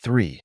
3.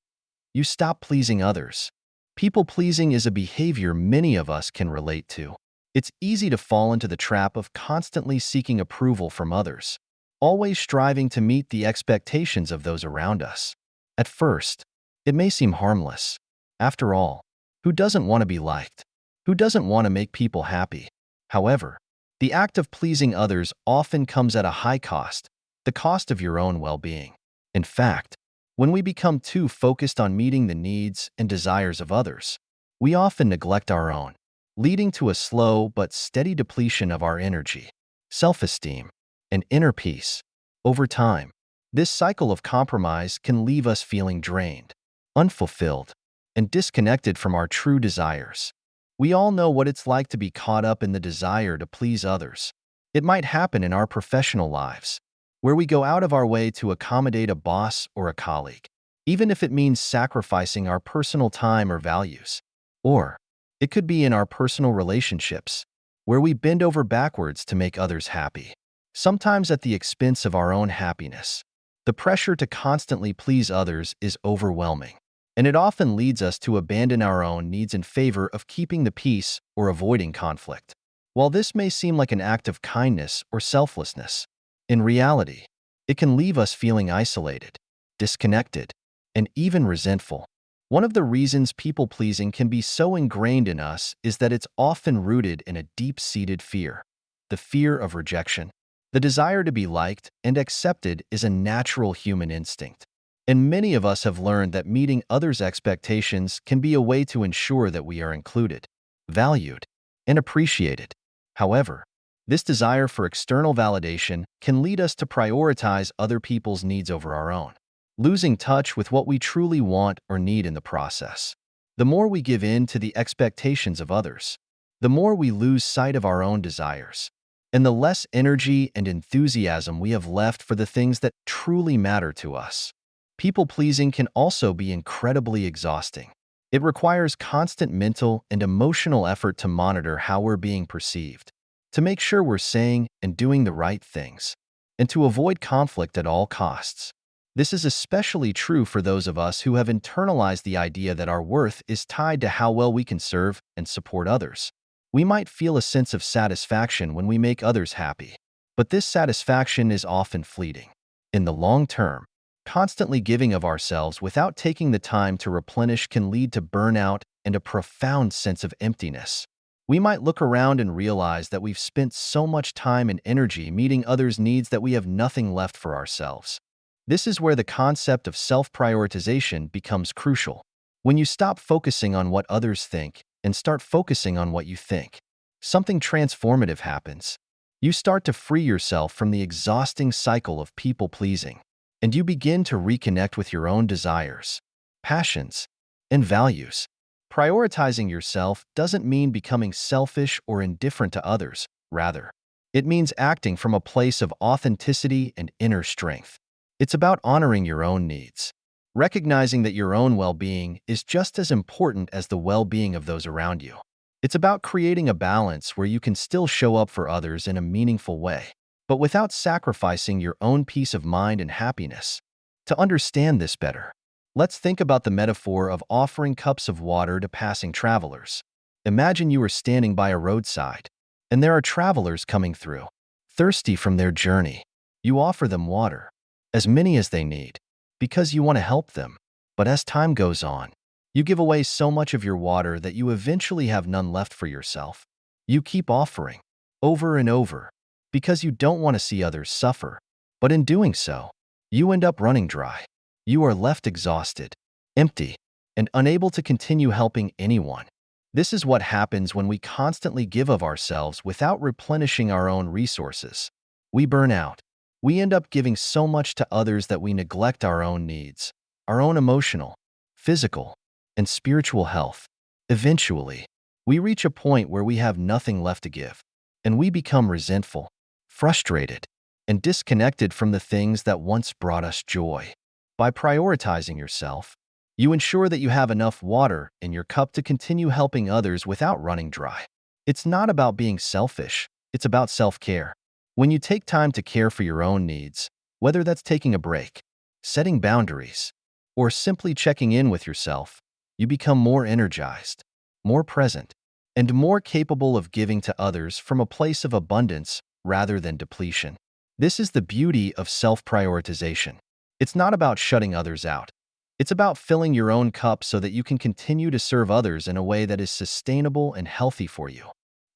You stop pleasing others. People-pleasing is a behavior many of us can relate to. It's easy to fall into the trap of constantly seeking approval from others, always striving to meet the expectations of those around us. At first, it may seem harmless. After all, who doesn't want to be liked? Who doesn't want to make people happy? However, the act of pleasing others often comes at a high cost, the cost of your own well-being. In fact, when we become too focused on meeting the needs and desires of others, we often neglect our own, leading to a slow but steady depletion of our energy, self-esteem, and inner peace. Over time, this cycle of compromise can leave us feeling drained, unfulfilled, and disconnected from our true desires. We all know what it's like to be caught up in the desire to please others. It might happen in our professional lives, where we go out of our way to accommodate a boss or a colleague, even if it means sacrificing our personal time or values. Or it could be in our personal relationships, where we bend over backwards to make others happy, sometimes at the expense of our own happiness. The pressure to constantly please others is overwhelming, and it often leads us to abandon our own needs in favor of keeping the peace or avoiding conflict. While this may seem like an act of kindness or selflessness, in reality, it can leave us feeling isolated, disconnected, and even resentful. One of the reasons people-pleasing can be so ingrained in us is that it's often rooted in a deep-seated fear, the fear of rejection. The desire to be liked and accepted is a natural human instinct, and many of us have learned that meeting others' expectations can be a way to ensure that we are included, valued, and appreciated. However, this desire for external validation can lead us to prioritize other people's needs over our own, losing touch with what we truly want or need in the process. The more we give in to the expectations of others, the more we lose sight of our own desires, and the less energy and enthusiasm we have left for the things that truly matter to us. People-pleasing can also be incredibly exhausting. It requires constant mental and emotional effort to monitor how we're being perceived, to make sure we're saying and doing the right things, and to avoid conflict at all costs. This is especially true for those of us who have internalized the idea that our worth is tied to how well we can serve and support others. We might feel a sense of satisfaction when we make others happy, but this satisfaction is often fleeting. In the long term, constantly giving of ourselves without taking the time to replenish can lead to burnout and a profound sense of emptiness. We might look around and realize that we've spent so much time and energy meeting others' needs that we have nothing left for ourselves. This is where the concept of self-prioritization becomes crucial. When you stop focusing on what others think and start focusing on what you think, something transformative happens. You start to free yourself from the exhausting cycle of people-pleasing, and you begin to reconnect with your own desires, passions, and values. Prioritizing yourself doesn't mean becoming selfish or indifferent to others. Rather, it means acting from a place of authenticity and inner strength. It's about honoring your own needs, recognizing that your own well-being is just as important as the well-being of those around you. It's about creating a balance where you can still show up for others in a meaningful way, but without sacrificing your own peace of mind and happiness. To understand this better, let's think about the metaphor of offering cups of water to passing travelers. Imagine you are standing by a roadside, and there are travelers coming through, thirsty from their journey. You offer them water, as many as they need, because you want to help them. But as time goes on, you give away so much of your water that you eventually have none left for yourself. You keep offering, over and over, because you don't want to see others suffer. But in doing so, you end up running dry. You are left exhausted, empty, and unable to continue helping anyone. This is what happens when we constantly give of ourselves without replenishing our own resources. We burn out. We end up giving so much to others that we neglect our own needs, our own emotional, physical, and spiritual health. Eventually, we reach a point where we have nothing left to give, and we become resentful, frustrated, and disconnected from the things that once brought us joy. By prioritizing yourself, you ensure that you have enough water in your cup to continue helping others without running dry. It's not about being selfish, it's about self-care. When you take time to care for your own needs, whether that's taking a break, setting boundaries, or simply checking in with yourself, you become more energized, more present, and more capable of giving to others from a place of abundance rather than depletion. This is the beauty of self-prioritization. It's not about shutting others out. It's about filling your own cup so that you can continue to serve others in a way that is sustainable and healthy for you.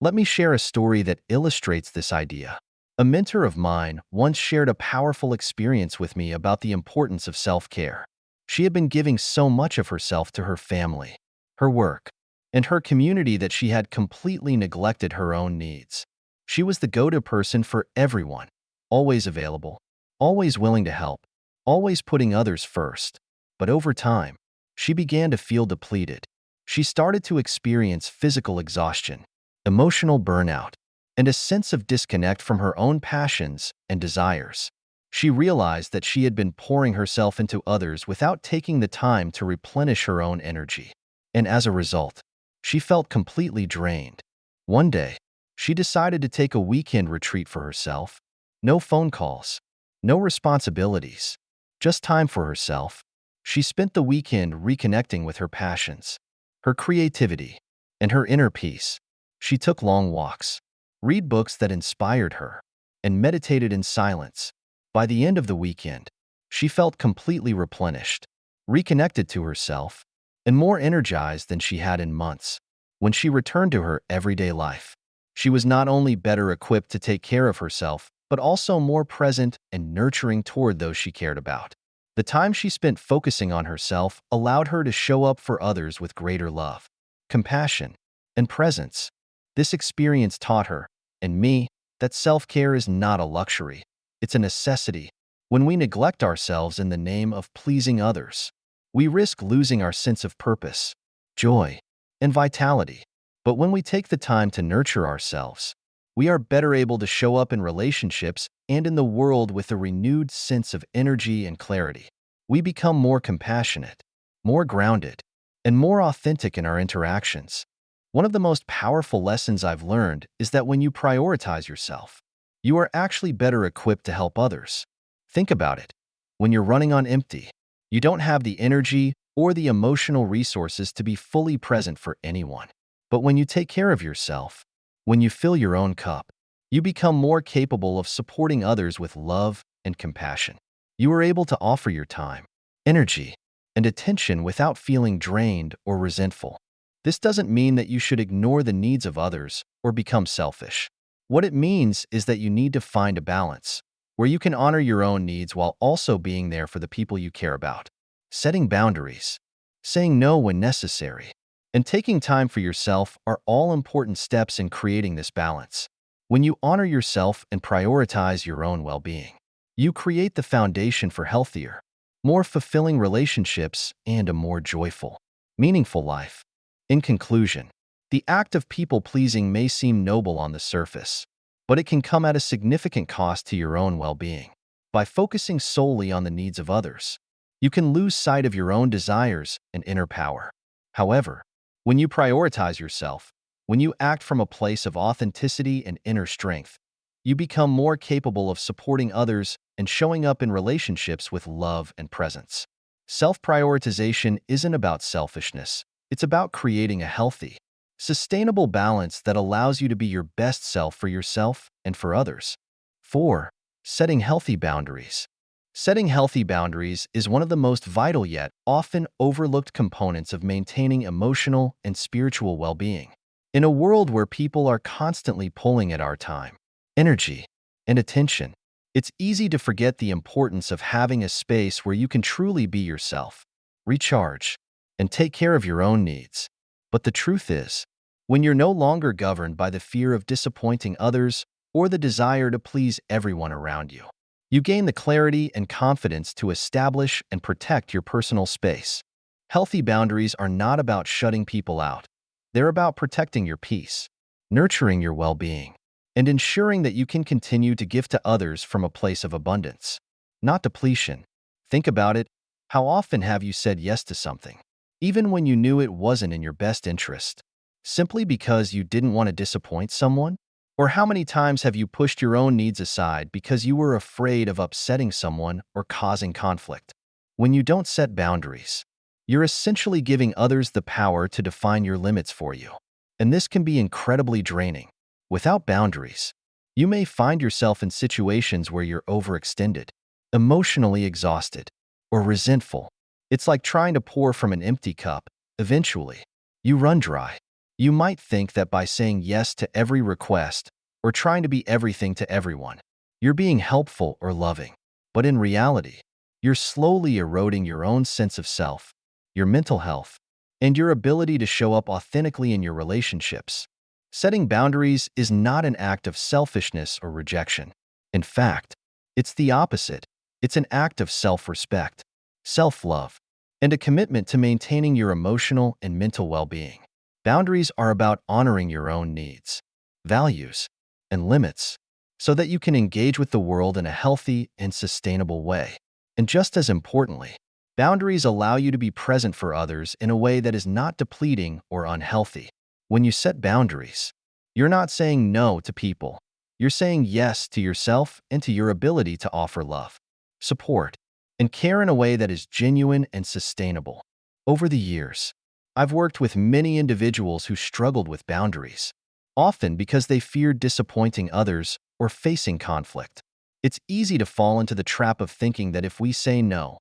Let me share a story that illustrates this idea. A mentor of mine once shared a powerful experience with me about the importance of self-care. She had been giving so much of herself to her family, her work, and her community that she had completely neglected her own needs. She was the go-to person for everyone, always available, always willing to help, always putting others first. But over time, she began to feel depleted. She started to experience physical exhaustion, emotional burnout, and a sense of disconnect from her own passions and desires. She realized that she had been pouring herself into others without taking the time to replenish her own energy. And as a result, she felt completely drained. One day, she decided to take a weekend retreat for herself. No phone calls, no responsibilities, just time for herself. She spent the weekend reconnecting with her passions, her creativity, and her inner peace. She took long walks, read books that inspired her, and meditated in silence. By the end of the weekend, she felt completely replenished, reconnected to herself, and more energized than she had in months. When she returned to her everyday life, she was not only better equipped to take care of herself, but also more present and nurturing toward those she cared about. The time she spent focusing on herself allowed her to show up for others with greater love, compassion, and presence. This experience taught her, and me, that self-care is not a luxury. It's a necessity. When we neglect ourselves in the name of pleasing others, we risk losing our sense of purpose, joy, and vitality. But when we take the time to nurture ourselves, we are better able to show up in relationships and in the world with a renewed sense of energy and clarity. We become more compassionate, more grounded, and more authentic in our interactions. One of the most powerful lessons I've learned is that when you prioritize yourself, you are actually better equipped to help others. Think about it. When you're running on empty, you don't have the energy or the emotional resources to be fully present for anyone. But when you take care of yourself, when you fill your own cup, you become more capable of supporting others with love and compassion. You are able to offer your time, energy, and attention without feeling drained or resentful. This doesn't mean that you should ignore the needs of others or become selfish. What it means is that you need to find a balance where you can honor your own needs while also being there for the people you care about. Setting boundaries, saying no when necessary, and taking time for yourself are all important steps in creating this balance. When you honor yourself and prioritize your own well-being, you create the foundation for healthier, more fulfilling relationships and a more joyful, meaningful life. In conclusion, the act of people-pleasing may seem noble on the surface, but it can come at a significant cost to your own well-being. By focusing solely on the needs of others, you can lose sight of your own desires and inner power. However, when you prioritize yourself, when you act from a place of authenticity and inner strength, you become more capable of supporting others and showing up in relationships with love and presence. Self-prioritization isn't about selfishness. It's about creating a healthy, sustainable balance that allows you to be your best self for yourself and for others. 4. Setting healthy boundaries. Setting healthy boundaries is one of the most vital yet often overlooked components of maintaining emotional and spiritual well-being. In a world where people are constantly pulling at our time, energy, and attention, it's easy to forget the importance of having a space where you can truly be yourself, recharge, and take care of your own needs. But the truth is, when you're no longer governed by the fear of disappointing others or the desire to please everyone around you, you gain the clarity and confidence to establish and protect your personal space. Healthy boundaries are not about shutting people out. They're about protecting your peace, nurturing your well-being, and ensuring that you can continue to give to others from a place of abundance, not depletion. Think about it. How often have you said yes to something, even when you knew it wasn't in your best interest, simply because you didn't want to disappoint someone? Or how many times have you pushed your own needs aside because you were afraid of upsetting someone or causing conflict? When you don't set boundaries, you're essentially giving others the power to define your limits for you. And this can be incredibly draining. Without boundaries, you may find yourself in situations where you're overextended, emotionally exhausted, or resentful. It's like trying to pour from an empty cup. Eventually, you run dry. You might think that by saying yes to every request or trying to be everything to everyone, you're being helpful or loving. But in reality, you're slowly eroding your own sense of self, your mental health, and your ability to show up authentically in your relationships. Setting boundaries is not an act of selfishness or rejection. In fact, it's the opposite. It's an act of self-respect, self-love, and a commitment to maintaining your emotional and mental well-being. Boundaries are about honoring your own needs, values, and limits so that you can engage with the world in a healthy and sustainable way. And just as importantly, boundaries allow you to be present for others in a way that is not depleting or unhealthy. When you set boundaries, you're not saying no to people. You're saying yes to yourself and to your ability to offer love, support, and care in a way that is genuine and sustainable. Over the years, I've worked with many individuals who struggled with boundaries, often because they feared disappointing others or facing conflict. It's easy to fall into the trap of thinking that if we say no,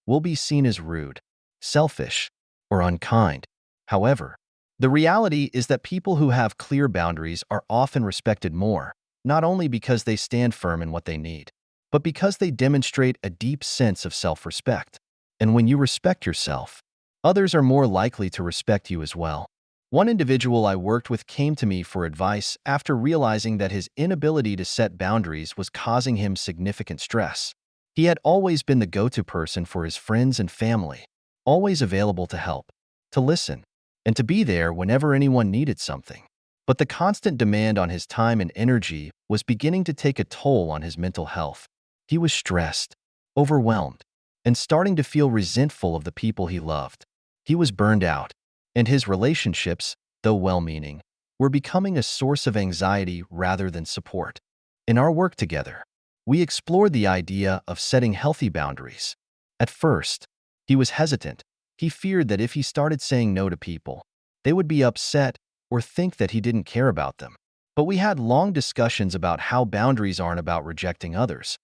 we'll be seen as rude, selfish, or unkind. However, the reality is that people who have clear boundaries are often respected more, not only because they stand firm in what they need, but because they demonstrate a deep sense of self-respect. And when you respect yourself, others are more likely to respect you as well. One individual I worked with came to me for advice after realizing that his inability to set boundaries was causing him significant stress. He had always been the go-to person for his friends and family, always available to help, to listen, and to be there whenever anyone needed something. But the constant demand on his time and energy was beginning to take a toll on his mental health. He was stressed, overwhelmed, and starting to feel resentful of the people he loved. He was burned out, and his relationships, though well-meaning, were becoming a source of anxiety rather than support. In our work together, we explored the idea of setting healthy boundaries. At first, he was hesitant. He feared that if he started saying no to people, they would be upset or think that he didn't care about them. But we had long discussions about how boundaries aren't about rejecting others.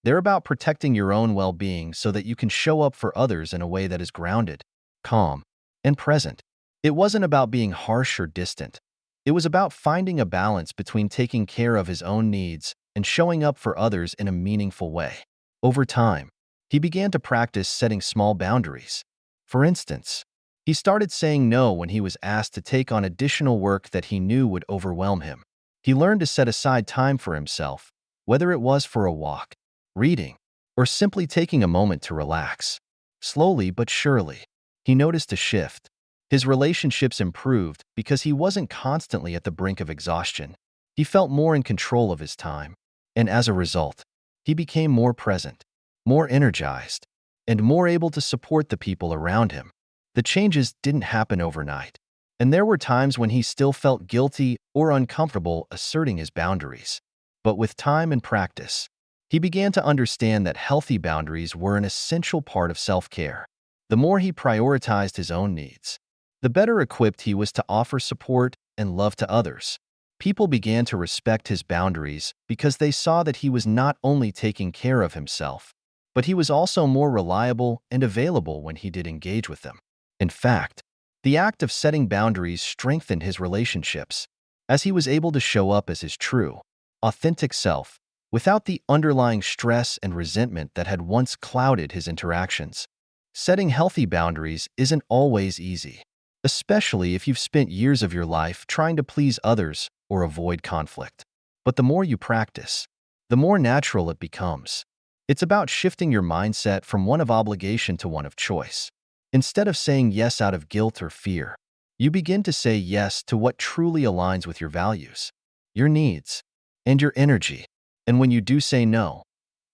They're about protecting your own well-being so that you can show up for others in a way that is grounded, calm, and present. It wasn't about being harsh or distant. It was about finding a balance between taking care of his own needs and showing up for others in a meaningful way. Over time, he began to practice setting small boundaries. For instance, he started saying no when he was asked to take on additional work that he knew would overwhelm him. He learned to set aside time for himself, whether it was for a walk, reading, or simply taking a moment to relax. Slowly but surely, he noticed a shift. His relationships improved because he wasn't constantly at the brink of exhaustion. He felt more in control of his time, and as a result, he became more present, more energized, and more able to support the people around him. The changes didn't happen overnight, and there were times when he still felt guilty or uncomfortable asserting his boundaries. But with time and practice, he began to understand that healthy boundaries were an essential part of self-care. The more he prioritized his own needs, the better equipped he was to offer support and love to others. People began to respect his boundaries because they saw that he was not only taking care of himself, but he was also more reliable and available when he did engage with them. In fact, the act of setting boundaries strengthened his relationships, as he was able to show up as his true, authentic self, without the underlying stress and resentment that had once clouded his interactions. Setting healthy boundaries isn't always easy, especially if you've spent years of your life trying to please others or avoid conflict. But the more you practice, the more natural it becomes. It's about shifting your mindset from one of obligation to one of choice. Instead of saying yes out of guilt or fear, you begin to say yes to what truly aligns with your values, your needs, and your energy. And when you do say no,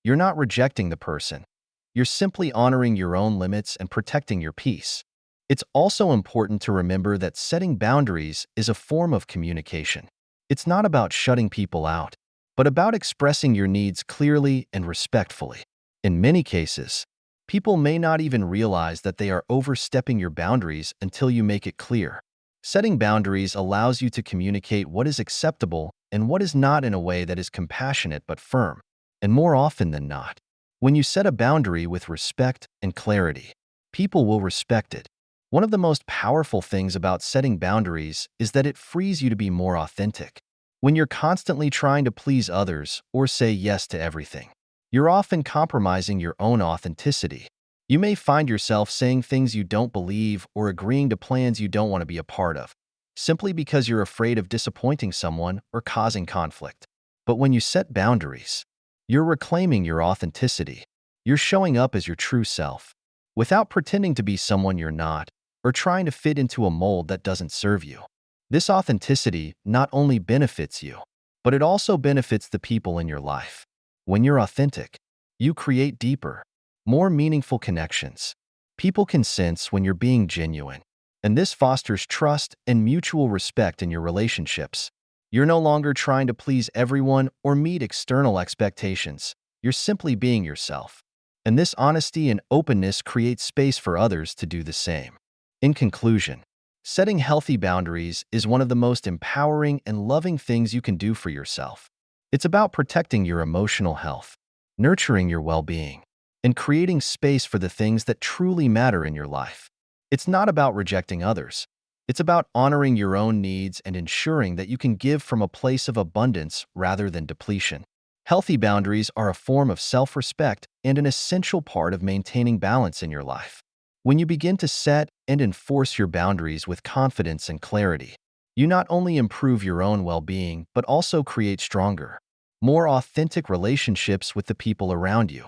you're not rejecting the person. You're simply honoring your own limits and protecting your peace. It's also important to remember that setting boundaries is a form of communication. It's not about shutting people out, but about expressing your needs clearly and respectfully. In many cases, People may not even realize that they are overstepping your boundaries until you make it clear. Setting boundaries allows you to communicate what is acceptable and what is not in a way that is compassionate but firm. And more often than not, when you set a boundary with respect and clarity, people will respect it. One of the most powerful things about setting boundaries is that it frees you to be more authentic. When you're constantly trying to please others or say yes to everything, you're often compromising your own authenticity. You may find yourself saying things you don't believe or agreeing to plans you don't want to be a part of, simply because you're afraid of disappointing someone or causing conflict. But when you set boundaries, you're reclaiming your authenticity. You're showing up as your true self, without pretending to be someone you're not or trying to fit into a mold that doesn't serve you. This authenticity not only benefits you, but it also benefits the people in your life. When you're authentic, you create deeper, more meaningful connections. People can sense when you're being genuine, and this fosters trust and mutual respect in your relationships. You're no longer trying to please everyone or meet external expectations. You're simply being yourself. And this honesty and openness creates space for others to do the same. In conclusion, setting healthy boundaries is one of the most empowering and loving things you can do for yourself. It's about protecting your emotional health, nurturing your well-being, and creating space for the things that truly matter in your life. It's not about rejecting others. It's about honoring your own needs and ensuring that you can give from a place of abundance rather than depletion. Healthy boundaries are a form of self-respect and an essential part of maintaining balance in your life. When you begin to set and enforce your boundaries with confidence and clarity, you not only improve your own well-being but also create stronger, more authentic relationships with the people around you.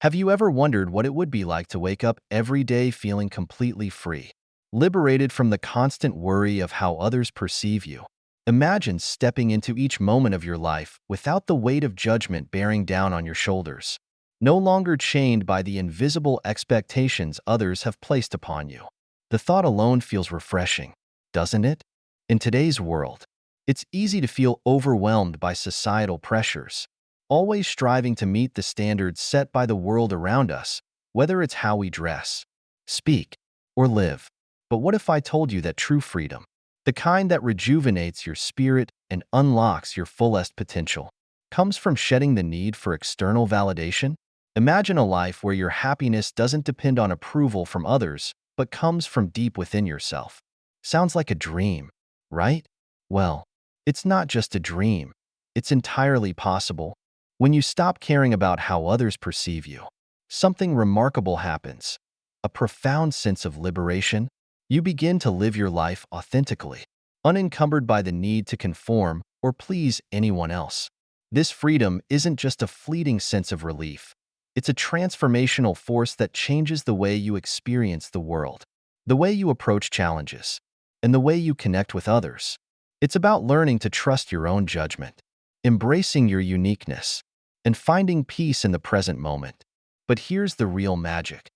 Have you ever wondered what it would be like to wake up every day feeling completely free, liberated from the constant worry of how others perceive you? Imagine stepping into each moment of your life without the weight of judgment bearing down on your shoulders, no longer chained by the invisible expectations others have placed upon you. The thought alone feels refreshing, doesn't it? In today's world, it's easy to feel overwhelmed by societal pressures, always striving to meet the standards set by the world around us, whether it's how we dress, speak, or live. But what if I told you that true freedom, the kind that rejuvenates your spirit and unlocks your fullest potential, comes from shedding the need for external validation? Imagine a life where your happiness doesn't depend on approval from others, but comes from deep within yourself. Sounds like a dream, right? Well, it's not just a dream. It's entirely possible. When you stop caring about how others perceive you, something remarkable happens. A profound sense of liberation. You begin to live your life authentically, unencumbered by the need to conform or please anyone else. This freedom isn't just a fleeting sense of relief. It's a transformational force that changes the way you experience the world, the way you approach challenges, and the way you connect with others. It's about learning to trust your own judgment, embracing your uniqueness, and finding peace in the present moment. But here's the real magic.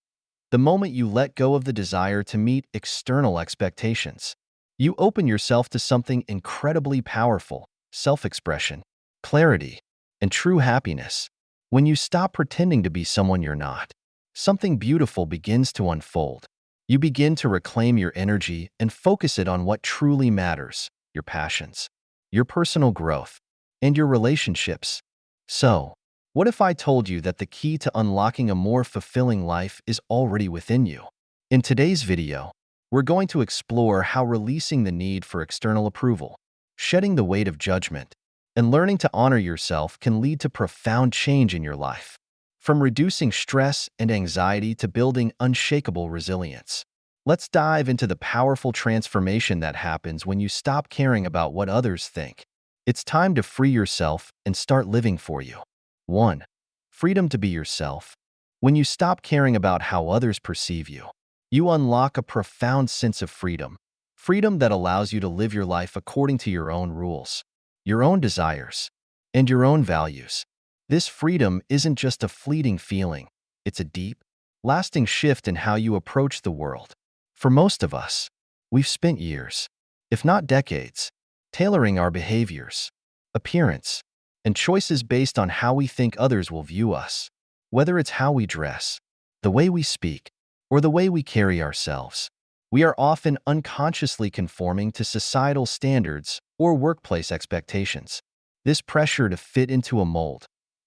The moment you let go of the desire to meet external expectations, you open yourself to something incredibly powerful: self-expression, clarity, and true happiness. When you stop pretending to be someone you're not, something beautiful begins to unfold. You begin to reclaim your energy and focus it on what truly matters: your passions, your personal growth, and your relationships. So, what if I told you that the key to unlocking a more fulfilling life is already within you? In today's video, we're going to explore how releasing the need for external approval, shedding the weight of judgment, and learning to honor yourself can lead to profound change in your life. From reducing stress and anxiety to building unshakable resilience. Let's dive into the powerful transformation that happens when you stop caring about what others think. It's time to free yourself and start living for you. 1. Freedom to be yourself. When you stop caring about how others perceive you, you unlock a profound sense of freedom. Freedom that allows you to live your life according to your own rules, your own desires, and your own values. This freedom isn't just a fleeting feeling. It's a deep, lasting shift in how you approach the world. For most of us, we've spent years, if not decades, tailoring our behaviors, appearance, and choices based on how we think others will view us. Whether it's how we dress, the way we speak, or the way we carry ourselves. We are often unconsciously conforming to societal standards or workplace expectations. This pressure to fit into a mold,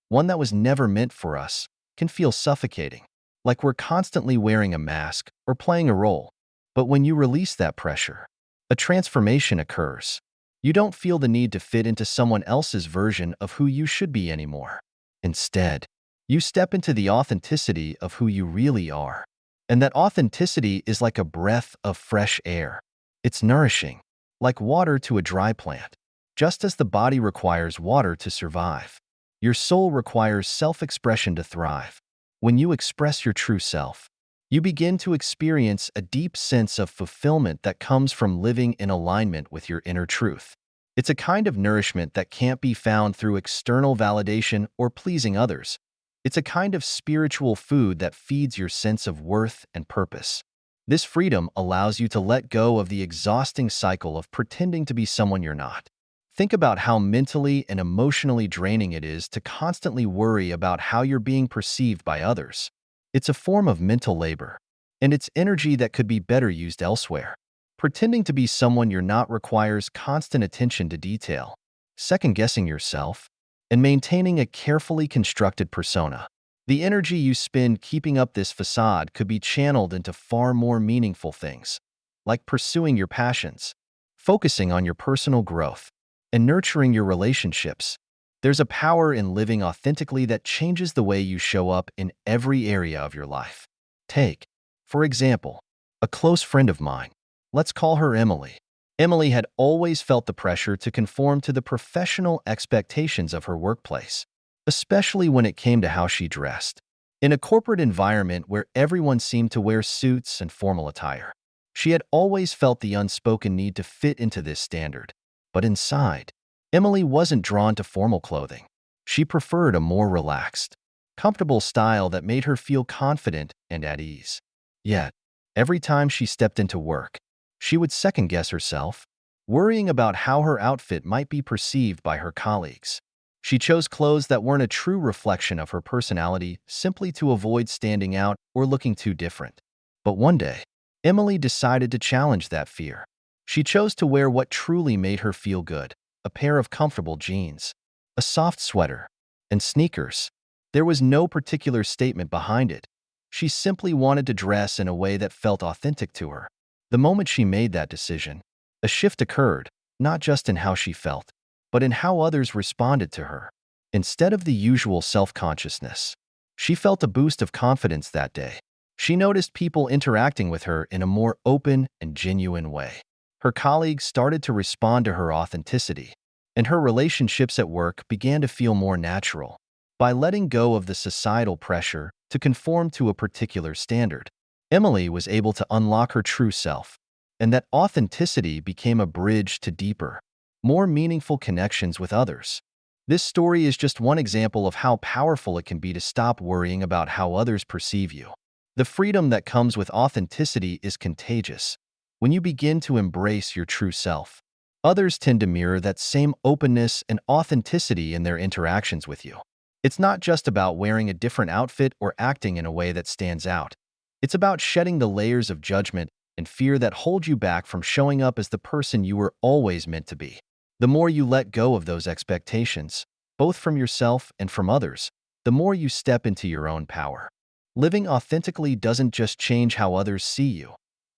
one that was never meant for us, can feel suffocating, like we're constantly wearing a mask or playing a role. But when you release that pressure, a transformation occurs. You don't feel the need to fit into someone else's version of who you should be anymore. Instead, you step into the authenticity of who you really are. And that authenticity is like a breath of fresh air. It's nourishing, like water to a dry plant. Just as the body requires water to survive, your soul requires self-expression to thrive. When you express your true self, you begin to experience a deep sense of fulfillment that comes from living in alignment with your inner truth. It's a kind of nourishment that can't be found through external validation or pleasing others. It's a kind of spiritual food that feeds your sense of worth and purpose. This freedom allows you to let go of the exhausting cycle of pretending to be someone you're not. Think about how mentally and emotionally draining it is to constantly worry about how you're being perceived by others. It's a form of mental labor, and it's energy that could be better used elsewhere. Pretending to be someone you're not requires constant attention to detail, second-guessing yourself, and maintaining a carefully constructed persona. The energy you spend keeping up this facade could be channeled into far more meaningful things, like pursuing your passions, focusing on your personal growth, and nurturing your relationships. There's a power in living authentically that changes the way you show up in every area of your life. Take, for example, a close friend of mine. Let's call her Emily. Emily had always felt the pressure to conform to the professional expectations of her workplace, especially when it came to how she dressed. In a corporate environment where everyone seemed to wear suits and formal attire, she had always felt the unspoken need to fit into this standard. But inside, Emily wasn't drawn to formal clothing. She preferred a more relaxed, comfortable style that made her feel confident and at ease. Yet, every time she stepped into work, she would second-guess herself, worrying about how her outfit might be perceived by her colleagues. She chose clothes that weren't a true reflection of her personality simply to avoid standing out or looking too different. But one day, Emily decided to challenge that fear. She chose to wear what truly made her feel good, a pair of comfortable jeans, a soft sweater, and sneakers. There was no particular statement behind it. She simply wanted to dress in a way that felt authentic to her. The moment she made that decision, a shift occurred, not just in how she felt, but in how others responded to her. Instead of the usual self-consciousness, she felt a boost of confidence that day. She noticed people interacting with her in a more open and genuine way. Her colleagues started to respond to her authenticity, and her relationships at work began to feel more natural. By letting go of the societal pressure to conform to a particular standard, Emily was able to unlock her true self, and that authenticity became a bridge to deeper, more meaningful connections with others. This story is just one example of how powerful it can be to stop worrying about how others perceive you. The freedom that comes with authenticity is contagious. When you begin to embrace your true self, others tend to mirror that same openness and authenticity in their interactions with you. It's not just about wearing a different outfit or acting in a way that stands out. It's about shedding the layers of judgment and fear that hold you back from showing up as the person you were always meant to be. The more you let go of those expectations, both from yourself and from others, the more you step into your own power. Living authentically doesn't just change how others see you.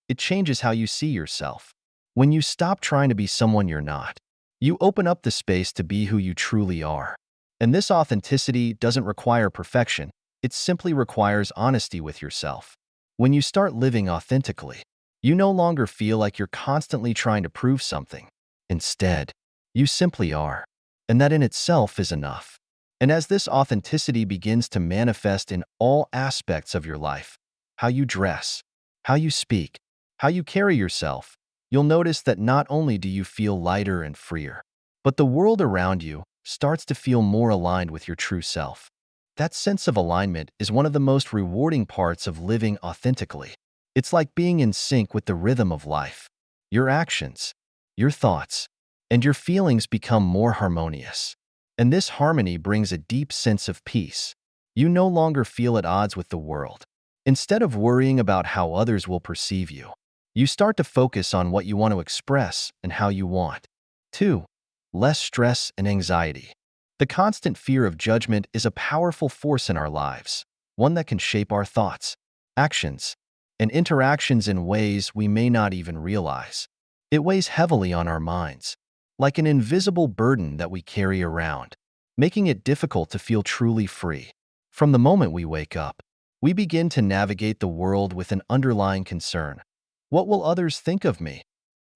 It changes how you see yourself. When you stop trying to be someone you're not, you open up the space to be who you truly are. And this authenticity doesn't require perfection. It simply requires honesty with yourself. When you start living authentically, you no longer feel like you're constantly trying to prove something. Instead, you simply are. And that in itself is enough. And as this authenticity begins to manifest in all aspects of your life, how you dress, how you speak, how you carry yourself, you'll notice that not only do you feel lighter and freer, but the world around you starts to feel more aligned with your true self. That sense of alignment is one of the most rewarding parts of living authentically. It's like being in sync with the rhythm of life. Your actions, your thoughts, and your feelings become more harmonious. And this harmony brings a deep sense of peace. You no longer feel at odds with the world. Instead of worrying about how others will perceive you, you start to focus on what you want to express and how you want. 2. Less stress and anxiety. The constant fear of judgment is a powerful force in our lives, one that can shape our thoughts, actions, and interactions in ways we may not even realize. It weighs heavily on our minds, like an invisible burden that we carry around, making it difficult to feel truly free. From the moment we wake up, we begin to navigate the world with an underlying concern. What will others think of me?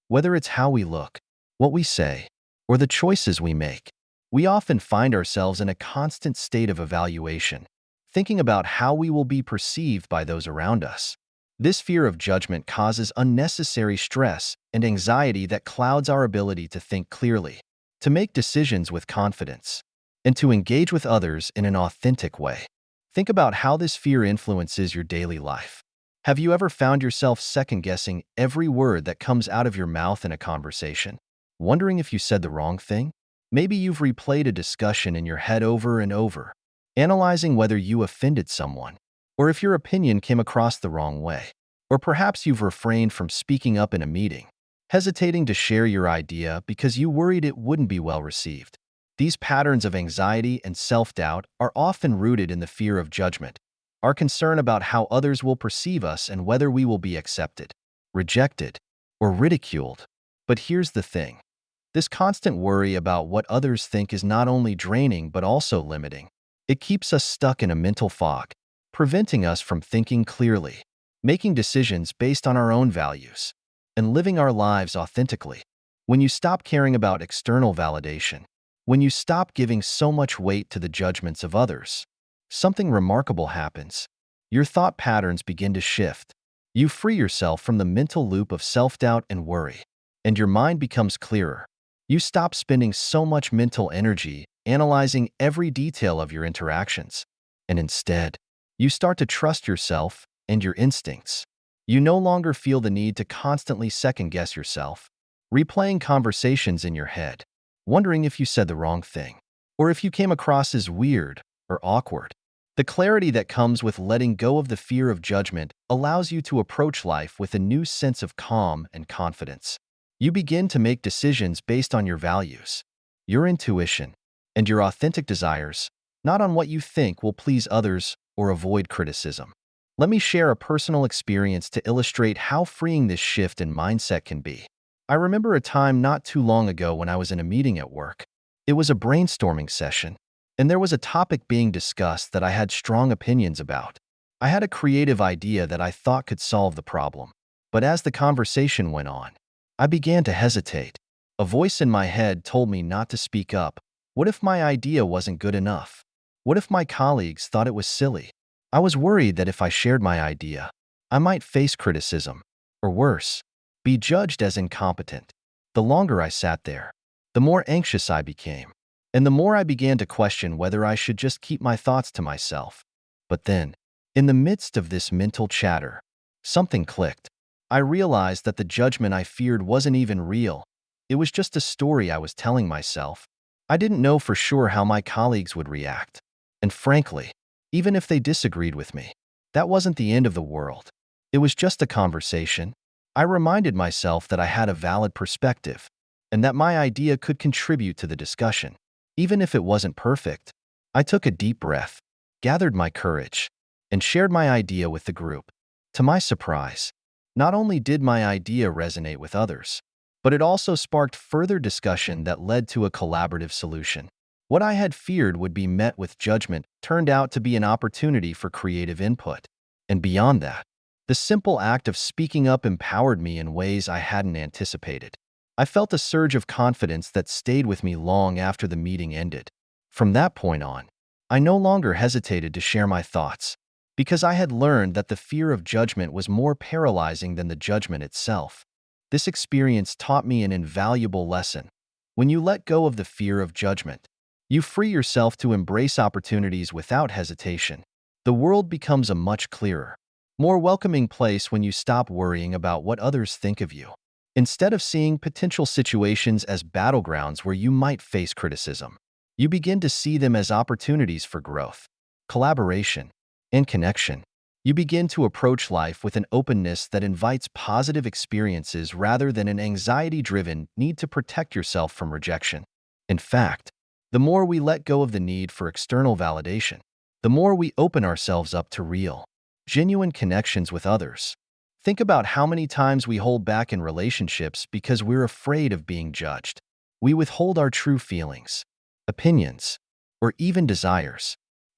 Whether it's how we look, what we say, or the choices we make, we often find ourselves in a constant state of evaluation, thinking about how we will be perceived by those around us. This fear of judgment causes unnecessary stress and anxiety that clouds our ability to think clearly, to make decisions with confidence, and to engage with others in an authentic way. Think about how this fear influences your daily life. Have you ever found yourself second-guessing every word that comes out of your mouth in a conversation, wondering if you said the wrong thing? Maybe you've replayed a discussion in your head over and over, analyzing whether you offended someone, or if your opinion came across the wrong way. Or perhaps you've refrained from speaking up in a meeting, hesitating to share your idea because you worried it wouldn't be well received. These patterns of anxiety and self-doubt are often rooted in the fear of judgment, our concern about how others will perceive us and whether we will be accepted, rejected, or ridiculed. But here's the thing. This constant worry about what others think is not only draining but also limiting. It keeps us stuck in a mental fog, preventing us from thinking clearly, making decisions based on our own values, and living our lives authentically. When you stop caring about external validation, when you stop giving so much weight to the judgments of others, something remarkable happens. Your thought patterns begin to shift. You free yourself from the mental loop of self-doubt and worry, and your mind becomes clearer. You stop spending so much mental energy analyzing every detail of your interactions, and instead, you start to trust yourself and your instincts. You no longer feel the need to constantly second-guess yourself, replaying conversations in your head, wondering if you said the wrong thing, or if you came across as weird or awkward. The clarity that comes with letting go of the fear of judgment allows you to approach life with a new sense of calm and confidence. You begin to make decisions based on your values, your intuition, and your authentic desires, not on what you think will please others or avoid criticism. Let me share a personal experience to illustrate how freeing this shift in mindset can be. I remember a time not too long ago when I was in a meeting at work. It was a brainstorming session, and there was a topic being discussed that I had strong opinions about. I had a creative idea that I thought could solve the problem. But as the conversation went on, I began to hesitate. A voice in my head told me not to speak up. What if my idea wasn't good enough? What if my colleagues thought it was silly? I was worried that if I shared my idea, I might face criticism, or worse, be judged as incompetent. The longer I sat there, the more anxious I became, and the more I began to question whether I should just keep my thoughts to myself. But then, in the midst of this mental chatter, something clicked. I realized that the judgment I feared wasn't even real. It was just a story I was telling myself. I didn't know for sure how my colleagues would react. And frankly, even if they disagreed with me, that wasn't the end of the world. It was just a conversation. I reminded myself that I had a valid perspective, and that my idea could contribute to the discussion. Even if it wasn't perfect, I took a deep breath, gathered my courage, and shared my idea with the group. To my surprise, not only did my idea resonate with others, but it also sparked further discussion that led to a collaborative solution. What I had feared would be met with judgment turned out to be an opportunity for creative input. And beyond that, the simple act of speaking up empowered me in ways I hadn't anticipated. I felt a surge of confidence that stayed with me long after the meeting ended. From that point on, I no longer hesitated to share my thoughts, because I had learned that the fear of judgment was more paralyzing than the judgment itself. This experience taught me an invaluable lesson. When you let go of the fear of judgment, you free yourself to embrace opportunities without hesitation. The world becomes a much clearer, more welcoming place when you stop worrying about what others think of you. Instead of seeing potential situations as battlegrounds where you might face criticism, you begin to see them as opportunities for growth, collaboration, and connection. You begin to approach life with an openness that invites positive experiences rather than an anxiety-driven need to protect yourself from rejection. In fact, the more we let go of the need for external validation, the more we open ourselves up to real, genuine connections with others. Think about how many times we hold back in relationships because we're afraid of being judged. We withhold our true feelings, opinions, or even desires,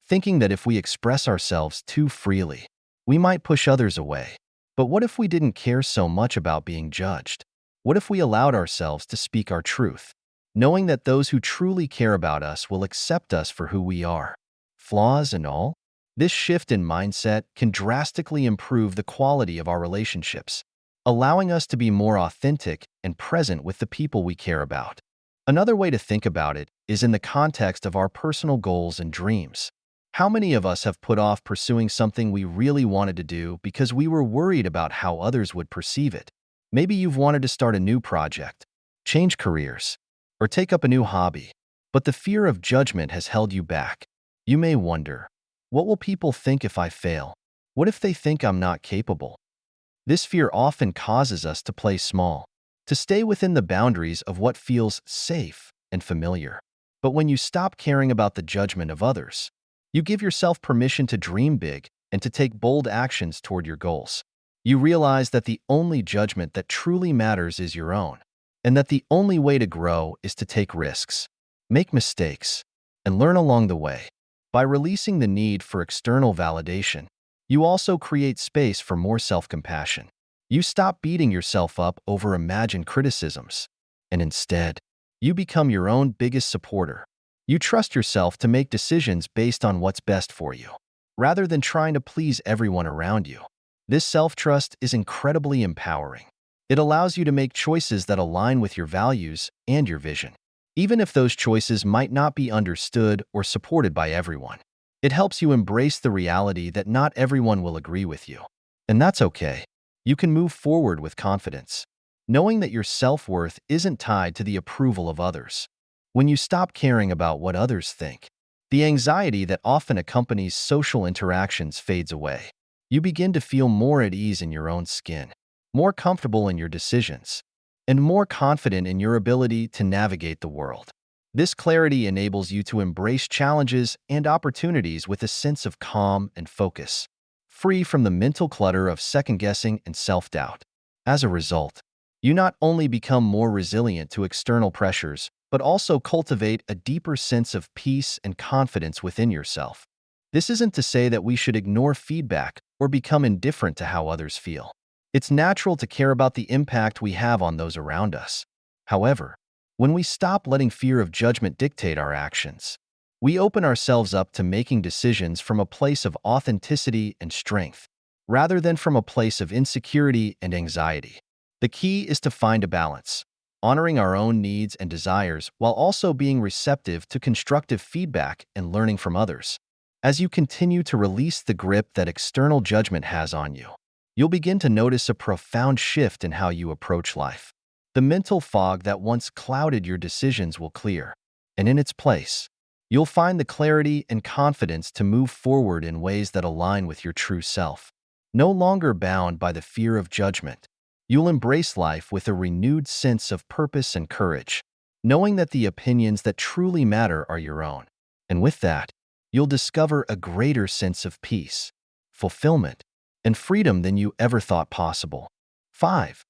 thinking that if we express ourselves too freely, we might push others away. But what if we didn't care so much about being judged? What if we allowed ourselves to speak our truth, knowing that those who truly care about us will accept us for who we are, flaws and all? This shift in mindset can drastically improve the quality of our relationships, allowing us to be more authentic and present with the people we care about. Another way to think about it is in the context of our personal goals and dreams. How many of us have put off pursuing something we really wanted to do because we were worried about how others would perceive it? Maybe you've wanted to start a new project, change careers, or take up a new hobby, but the fear of judgment has held you back. You may wonder, what will people think if I fail? What if they think I'm not capable? This fear often causes us to play small, to stay within the boundaries of what feels safe and familiar. But when you stop caring about the judgment of others, you give yourself permission to dream big and to take bold actions toward your goals. You realize that the only judgment that truly matters is your own, and that the only way to grow is to take risks, make mistakes, and learn along the way. By releasing the need for external validation, you also create space for more self-compassion. You stop beating yourself up over imagined criticisms, and instead, you become your own biggest supporter. You trust yourself to make decisions based on what's best for you, rather than trying to please everyone around you. This self-trust is incredibly empowering. It allows you to make choices that align with your values and your vision, even if those choices might not be understood or supported by everyone. It helps you embrace the reality that not everyone will agree with you. And that's okay. You can move forward with confidence, knowing that your self-worth isn't tied to the approval of others. When you stop caring about what others think, the anxiety that often accompanies social interactions fades away. You begin to feel more at ease in your own skin, more comfortable in your decisions, and more confident in your ability to navigate the world. This clarity enables you to embrace challenges and opportunities with a sense of calm and focus, free from the mental clutter of second-guessing and self-doubt. As a result, you not only become more resilient to external pressures, but also cultivate a deeper sense of peace and confidence within yourself. This isn't to say that we should ignore feedback or become indifferent to how others feel. It's natural to care about the impact we have on those around us. However, when we stop letting fear of judgment dictate our actions, we open ourselves up to making decisions from a place of authenticity and strength, rather than from a place of insecurity and anxiety. The key is to find a balance, honoring our own needs and desires while also being receptive to constructive feedback and learning from others. As you continue to release the grip that external judgment has on you, you'll begin to notice a profound shift in how you approach life. The mental fog that once clouded your decisions will clear, and in its place, you'll find the clarity and confidence to move forward in ways that align with your true self. No longer bound by the fear of judgment, you'll embrace life with a renewed sense of purpose and courage, knowing that the opinions that truly matter are your own. And with that, you'll discover a greater sense of peace, fulfillment, and freedom than you ever thought possible. 5.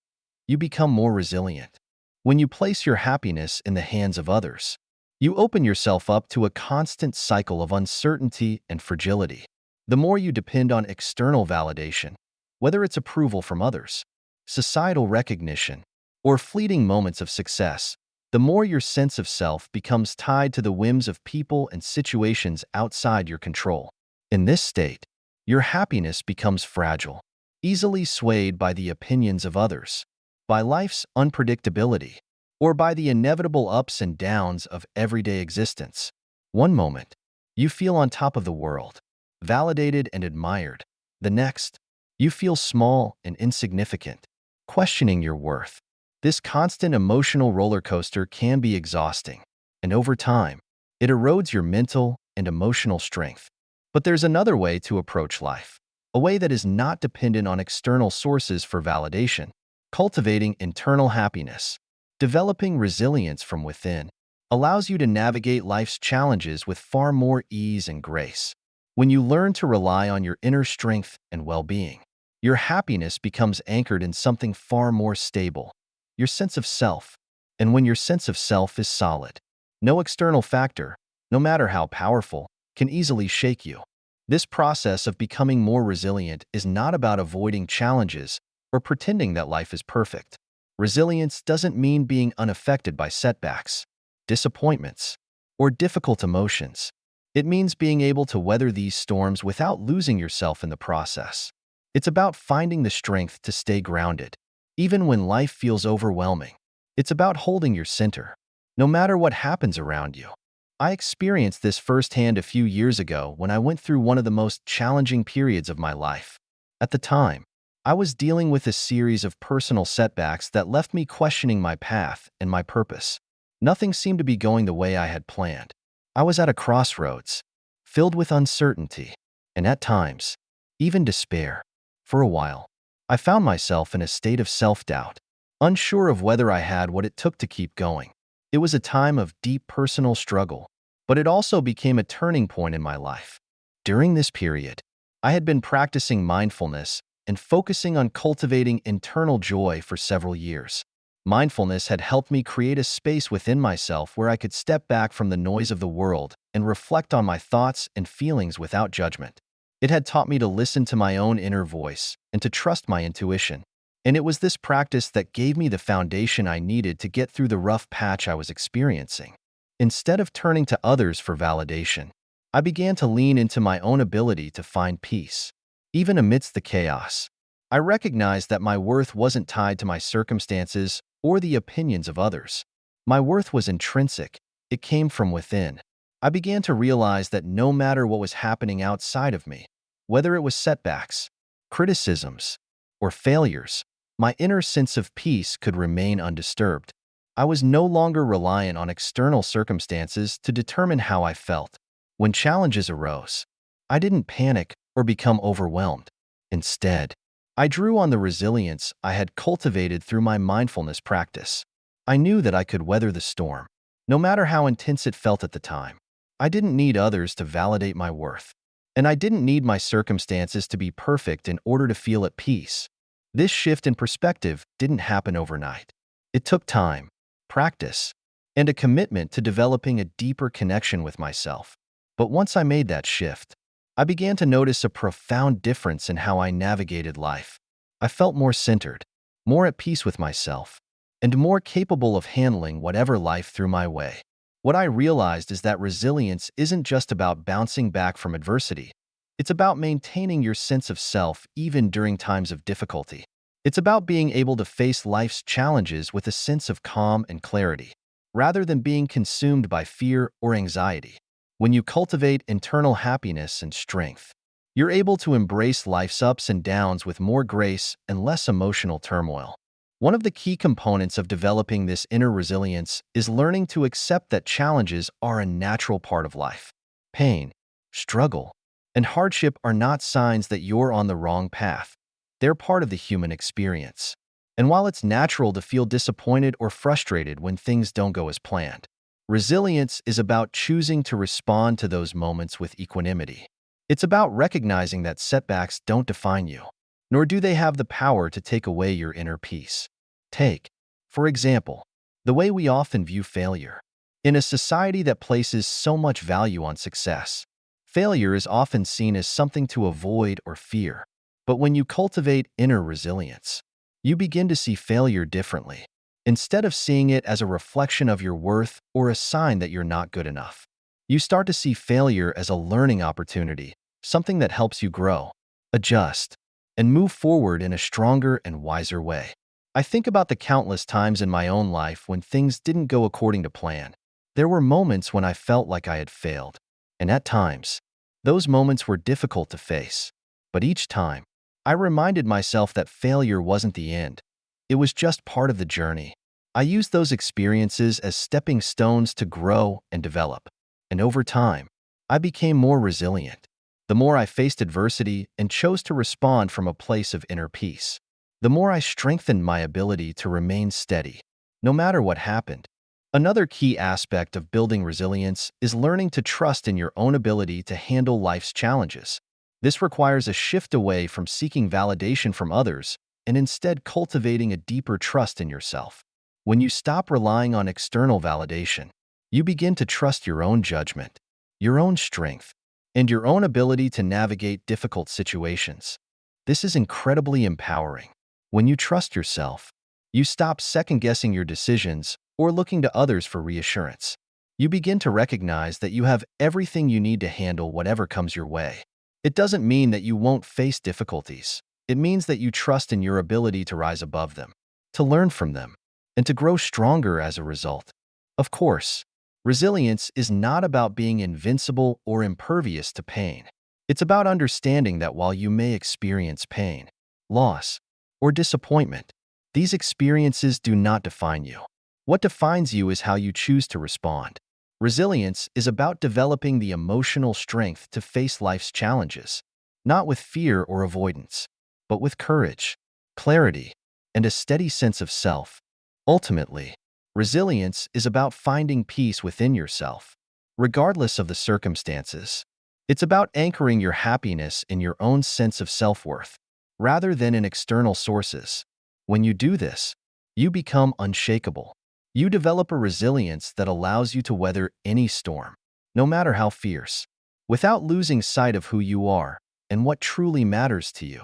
You become more resilient. When you place your happiness in the hands of others, you open yourself up to a constant cycle of uncertainty and fragility. The more you depend on external validation, whether it's approval from others, societal recognition, or fleeting moments of success, the more your sense of self becomes tied to the whims of people and situations outside your control. In this state, your happiness becomes fragile, easily swayed by the opinions of others, by life's unpredictability, or by the inevitable ups and downs of everyday existence. One moment, you feel on top of the world, validated and admired. The next, you feel small and insignificant, questioning your worth. This constant emotional roller coaster can be exhausting, and over time, it erodes your mental and emotional strength. But there's another way to approach life. a way that is not dependent on external sources for validation, cultivating internal happiness. Developing resilience from within allows you to navigate life's challenges with far more ease and grace. When you learn to rely on your inner strength and well-being, your happiness becomes anchored in something far more stable, your sense of self. And when your sense of self is solid, no external factor, no matter how powerful, can easily shake you. This process of becoming more resilient is not about avoiding challenges or pretending that life is perfect. Resilience doesn't mean being unaffected by setbacks, disappointments, or difficult emotions. It means being able to weather these storms without losing yourself in the process. It's about finding the strength to stay grounded, even when life feels overwhelming. It's about holding your center, no matter what happens around you. I experienced this firsthand a few years ago when I went through one of the most challenging periods of my life. At the time, I was dealing with a series of personal setbacks that left me questioning my path and my purpose. Nothing seemed to be going the way I had planned. I was at a crossroads, filled with uncertainty, and at times, even despair. For a while, I found myself in a state of self-doubt, unsure of whether I had what it took to keep going. It was a time of deep personal struggle, but it also became a turning point in my life. During this period, I had been practicing mindfulness and focusing on cultivating internal joy for several years. Mindfulness had helped me create a space within myself where I could step back from the noise of the world and reflect on my thoughts and feelings without judgment. It had taught me to listen to my own inner voice and to trust my intuition. And it was this practice that gave me the foundation I needed to get through the rough patch I was experiencing. Instead of turning to others for validation, I began to lean into my own ability to find peace. Even amidst the chaos, I recognized that my worth wasn't tied to my circumstances or the opinions of others. My worth was intrinsic. It came from within. I began to realize that no matter what was happening outside of me, whether it was setbacks, criticisms, or failures, my inner sense of peace could remain undisturbed. I was no longer reliant on external circumstances to determine how I felt. When challenges arose, I didn't panic or become overwhelmed. Instead, I drew on the resilience I had cultivated through my mindfulness practice. I knew that I could weather the storm, no matter how intense it felt at the time. I didn't need others to validate my worth, and I didn't need my circumstances to be perfect in order to feel at peace. This shift in perspective didn't happen overnight. It took time, practice, and a commitment to developing a deeper connection with myself. But once I made that shift, I began to notice a profound difference in how I navigated life. I felt more centered, more at peace with myself, and more capable of handling whatever life threw my way. What I realized is that resilience isn't just about bouncing back from adversity. It's about maintaining your sense of self even during times of difficulty. It's about being able to face life's challenges with a sense of calm and clarity, rather than being consumed by fear or anxiety. When you cultivate internal happiness and strength, you're able to embrace life's ups and downs with more grace and less emotional turmoil. One of the key components of developing this inner resilience is learning to accept that challenges are a natural part of life. Pain, struggle, and hardship are not signs that you're on the wrong path. They're part of the human experience. And while it's natural to feel disappointed or frustrated when things don't go as planned, resilience is about choosing to respond to those moments with equanimity. It's about recognizing that setbacks don't define you, nor do they have the power to take away your inner peace. Take, for example, the way we often view failure. In a society that places so much value on success, failure is often seen as something to avoid or fear. But when you cultivate inner resilience, you begin to see failure differently. Instead of seeing it as a reflection of your worth or a sign that you're not good enough, you start to see failure as a learning opportunity, something that helps you grow, adjust, and move forward in a stronger and wiser way. I think about the countless times in my own life when things didn't go according to plan. There were moments when I felt like I had failed, and at times, those moments were difficult to face. But each time, I reminded myself that failure wasn't the end. It was just part of the journey. I used those experiences as stepping stones to grow and develop. And over time, I became more resilient. The more I faced adversity and chose to respond from a place of inner peace, the more I strengthened my ability to remain steady, no matter what happened. Another key aspect of building resilience is learning to trust in your own ability to handle life's challenges. This requires a shift away from seeking validation from others and instead cultivating a deeper trust in yourself. When you stop relying on external validation, you begin to trust your own judgment, your own strength, and your own ability to navigate difficult situations. This is incredibly empowering. When you trust yourself, you stop second-guessing your decisions or looking to others for reassurance. You begin to recognize that you have everything you need to handle whatever comes your way. It doesn't mean that you won't face difficulties. It means that you trust in your ability to rise above them, to learn from them, and to grow stronger as a result. Of course, resilience is not about being invincible or impervious to pain. It's about understanding that while you may experience pain, loss, or disappointment, these experiences do not define you. What defines you is how you choose to respond. Resilience is about developing the emotional strength to face life's challenges, not with fear or avoidance, but with courage, clarity, and a steady sense of self. Ultimately, resilience is about finding peace within yourself, regardless of the circumstances. It's about anchoring your happiness in your own sense of self-worth, rather than in external sources. When you do this, you become unshakable. You develop a resilience that allows you to weather any storm, no matter how fierce, without losing sight of who you are and what truly matters to you.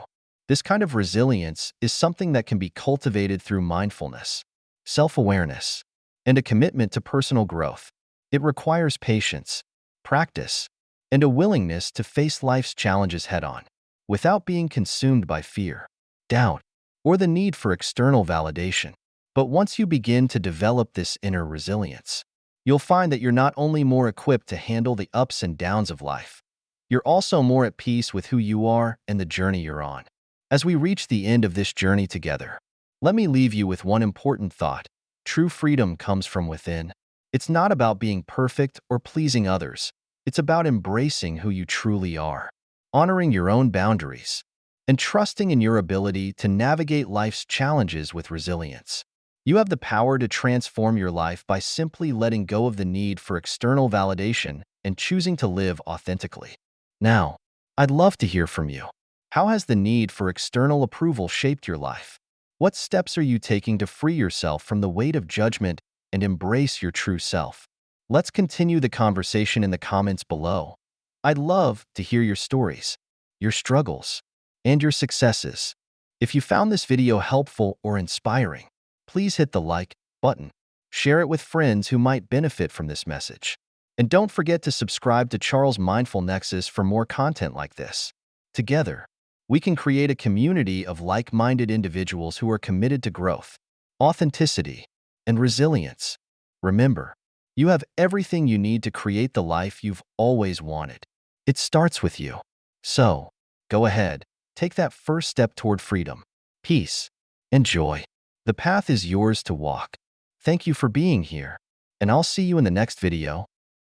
This kind of resilience is something that can be cultivated through mindfulness, self-awareness, and a commitment to personal growth. It requires patience, practice, and a willingness to face life's challenges head-on, without being consumed by fear, doubt, or the need for external validation. But once you begin to develop this inner resilience, you'll find that you're not only more equipped to handle the ups and downs of life, you're also more at peace with who you are and the journey you're on. As we reach the end of this journey together, let me leave you with one important thought. True freedom comes from within. It's not about being perfect or pleasing others. It's about embracing who you truly are, honoring your own boundaries, and trusting in your ability to navigate life's challenges with resilience. You have the power to transform your life by simply letting go of the need for external validation and choosing to live authentically. Now, I'd love to hear from you. How has the need for external approval shaped your life? What steps are you taking to free yourself from the weight of judgment and embrace your true self? Let's continue the conversation in the comments below. I'd love to hear your stories, your struggles, and your successes. If you found this video helpful or inspiring, please hit the like button. Share it with friends who might benefit from this message. And don't forget to subscribe to Charles' Mindful Nexus for more content like this. Together, we can create a community of like-minded individuals who are committed to growth, authenticity, and resilience. Remember, you have everything you need to create the life you've always wanted. It starts with you. So, go ahead, take that first step toward freedom, peace, and joy. The path is yours to walk. Thank you for being here, and I'll see you in the next video.